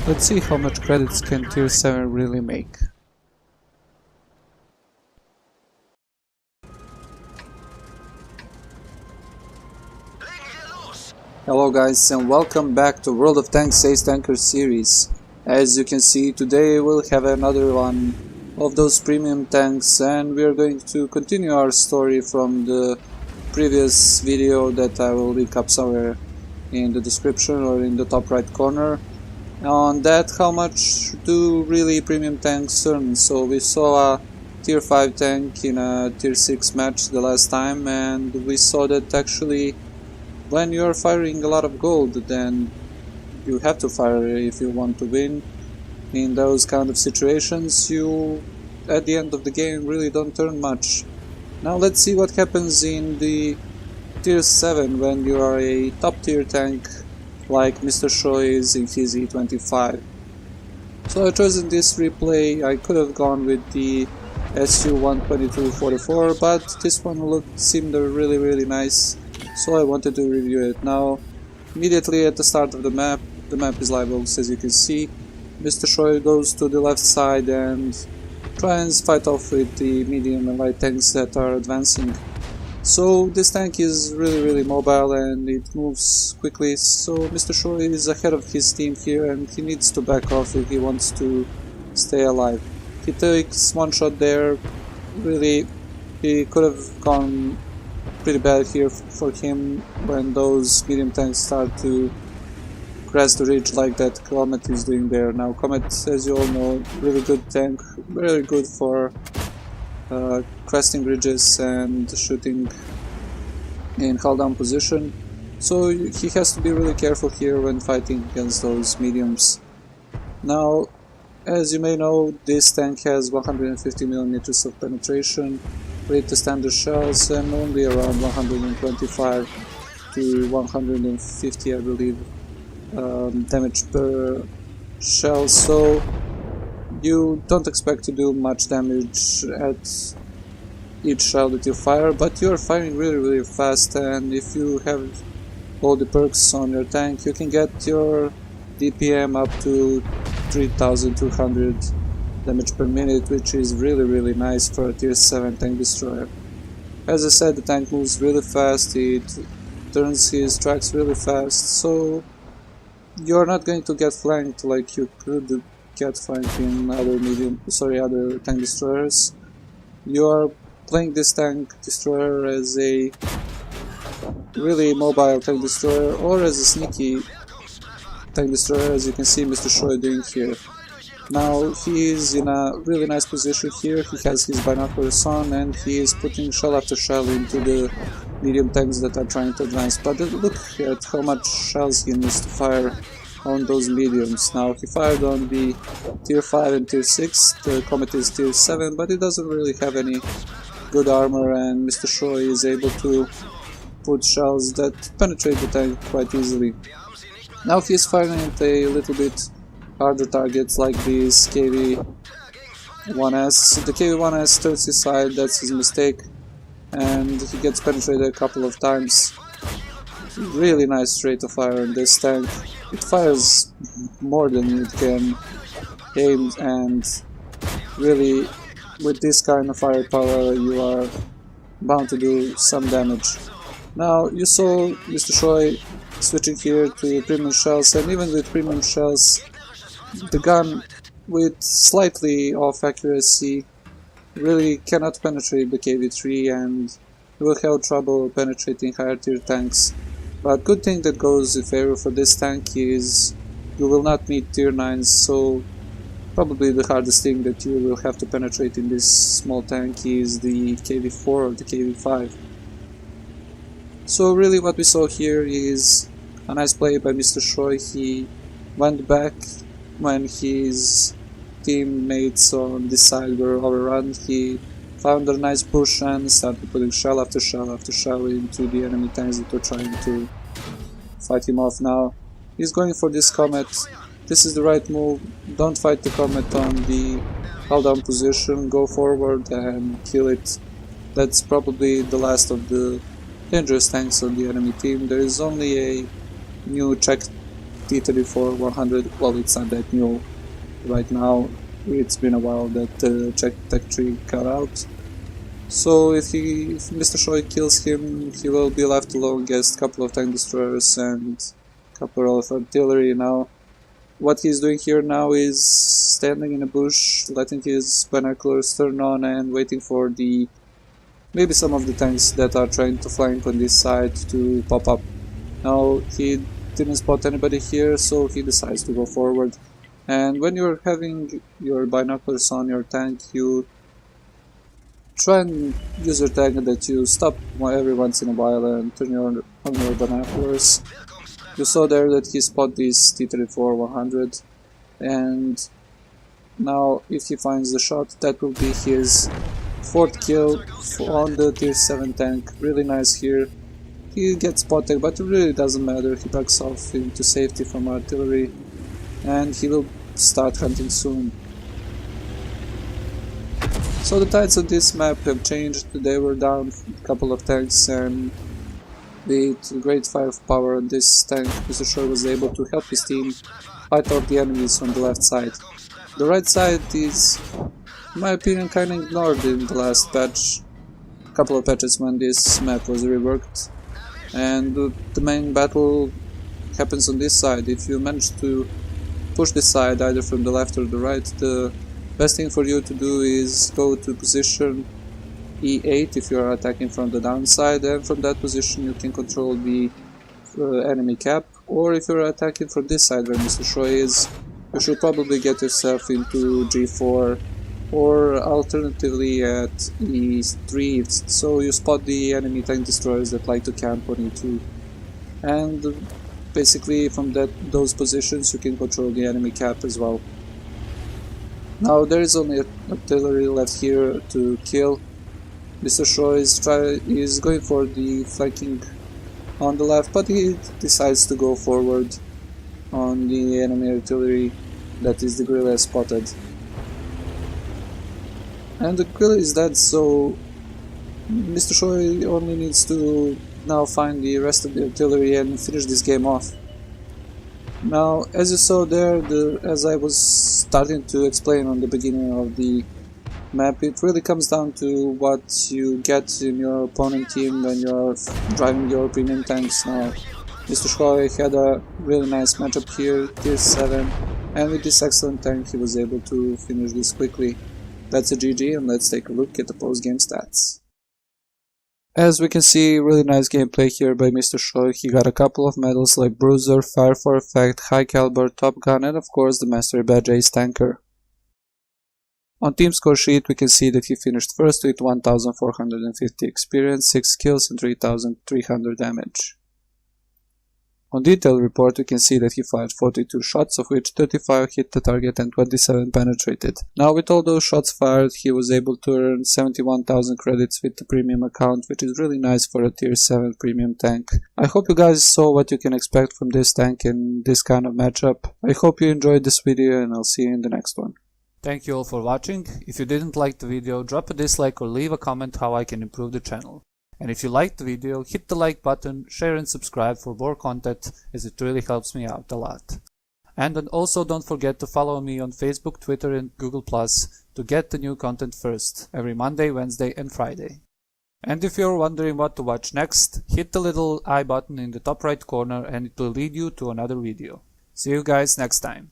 Let's see how much credits can tier 7 really make. Hello guys and welcome back to World of Tanks Ace Tanker series. As you can see, today we'll have another one of those premium tanks, and we are going to continue our story from the previous video that I will link up somewhere in the description or in the top right corner. On that, how much do really premium tanks earn? So we saw a tier 5 tank in a tier 6 match the last time, and we saw that actually when you are firing a lot of gold, then you have to fire if you want to win. In those kind of situations, you at the end of the game really don't earn much. Now let's see what happens in the tier 7 when you are a top tier tank like mrshoy is in his E25. So I chosen this replay. I could have gone with the SU-12244, but this one seemed really nice, so I wanted to review it. Now, immediately at the start of the map is live oaks, as you can see. mrshoy goes to the left side and tries to fight off with the medium and light tanks that are advancing. So this tank is really mobile and it moves quickly, so mrshoy is ahead of his team here and he needs to back off if he wants to stay alive. He takes one shot there. Really, he could have gone pretty bad here for him when those medium tanks start to crest the ridge like that Comet is doing there. Now Comet, as you all know, really good tank, very good for cresting ridges and shooting in hull down position, so he has to be really careful here when fighting against those mediums. Now, as you may know, this tank has 150mm of penetration with the standard shells and only around 125 to 150, I believe, damage per shell, so you don't expect to do much damage at each shell that you fire, but you are firing really fast, and if you have all the perks on your tank, you can get your DPM up to 3200 damage per minute, which is really nice for a tier 7 tank destroyer. As I said, the tank moves really fast, it turns his tracks really fast, so you're not going to get flanked like you could get flanked in other tank destroyers. You are playing this tank destroyer as a really mobile tank destroyer or as a sneaky tank destroyer, as you can see mrshoy doing here. Now he is in a really nice position here. He has his binoculars on and he is putting shell after shell into the medium tanks that are trying to advance. But look at how much shells he needs to fire on those mediums. Now he fired on the tier 5 and tier 6, the Comet is tier 7, but it doesn't really have any good armor, and mrshoy is able to put shells that penetrate the tank quite easily. Now he is firing at a little bit harder targets like this KV-1S. The KV-1S turns his side, that's his mistake, and he gets penetrated a couple of times. Really nice rate of fire on this tank. It fires more than it can aim, and really with this kind of firepower you are bound to do some damage. Now you saw mrshoy switching here to premium shells, and even with premium shells the gun with slightly off accuracy really cannot penetrate the KV-3 and you will have trouble penetrating higher tier tanks. But good thing that goes in favor for this tank is you will not meet tier 9s, so probably the hardest thing that you will have to penetrate in this small tank is the KV-4 or the KV-5. So really what we saw here is a nice play by mrshoy. He went back when his teammates on this side were overrun. He found a nice push and started putting shell after shell after shell into the enemy tanks that were trying to fight him off. Now he's going for this Comet. This is the right move. Don't fight the Comet on the hull down position, go forward and kill it. That's probably the last of the dangerous tanks on the enemy team. There is only a new Czech T-34 100. Well, it's not that new right now. It's been a while that the Czech Tech tree got out. So if Mr. Shoy kills him, he will be left alone against a couple of tank destroyers and a couple of artillery. Now, what he's doing here now is standing in a bush, letting his binoculars turn on and waiting for maybe some of the tanks that are trying to flank on this side to pop up. Now, he didn't spot anybody here, so he decides to go forward. And when you're having your binoculars on your tank, you try and use your tank that you stop every once in a while and turn on your binoculars. You saw there that he spotted this T-34 100, and now if he finds the shot, that will be his 4th kill on the tier 7 tank. Really nice here. He gets spotted, but it really doesn't matter. He backs off into safety from artillery, and he will start hunting soon. So the tides of this map have changed. They were down a couple of tanks, and with great firepower on this tank, Mr. Shoy was able to help his team fight off the enemies on the left side. The right side is, in my opinion, kind of ignored in the last patch, a couple of patches when this map was reworked, and the main battle happens on this side. If you manage to push this side either from the left or the right, the best thing for you to do is go to position E8 if you are attacking from the downside, and from that position you can control the enemy cap. Or if you are attacking from this side where Mr. Shoy is, you should probably get yourself into G4, or alternatively at E3, so you spot the enemy tank destroyers that like to camp on E2. And basically from those positions you can control the enemy cap as well. Now there is only artillery left here to kill. Mr. Shoy is going for the flanking on the left, but he decides to go forward on the enemy artillery that is the guerrilla spotted. And the guerrilla is dead, so Mr. Shoy only needs to now find the rest of the artillery and finish this game off. Now, as you saw there, as I was starting to explain on the beginning of the map, it really comes down to what you get in your opponent team when you're driving your premium tanks. Now, Mr. Shoy had a really nice matchup here, tier 7, and with this excellent tank he was able to finish this quickly. That's a GG, and let's take a look at the post-game stats. As we can see, really nice gameplay here by Mr. Shoy. He got a couple of medals like Bruiser, Fire for Effect, High Caliber, Top Gun, and of course the Mastery Badge Ace Tanker. On team score sheet we can see that he finished first with 1450 experience, 6 kills and 3300 damage. On detail report we can see that he fired 42 shots, of which 35 hit the target and 27 penetrated. Now with all those shots fired, he was able to earn 71,000 credits with the premium account, which is really nice for a tier 7 premium tank. I hope you guys saw what you can expect from this tank in this kind of matchup. I hope you enjoyed this video, and I'll see you in the next one. Thank you all for watching. If you didn't like the video, drop a dislike or leave a comment how I can improve the channel. And if you liked the video, hit the like button, share and subscribe for more content, as it really helps me out a lot. And then also don't forget to follow me on Facebook, Twitter and Google Plus to get the new content first, every Monday, Wednesday and Friday. And if you're wondering what to watch next, hit the little I button in the top right corner and it will lead you to another video. See you guys next time.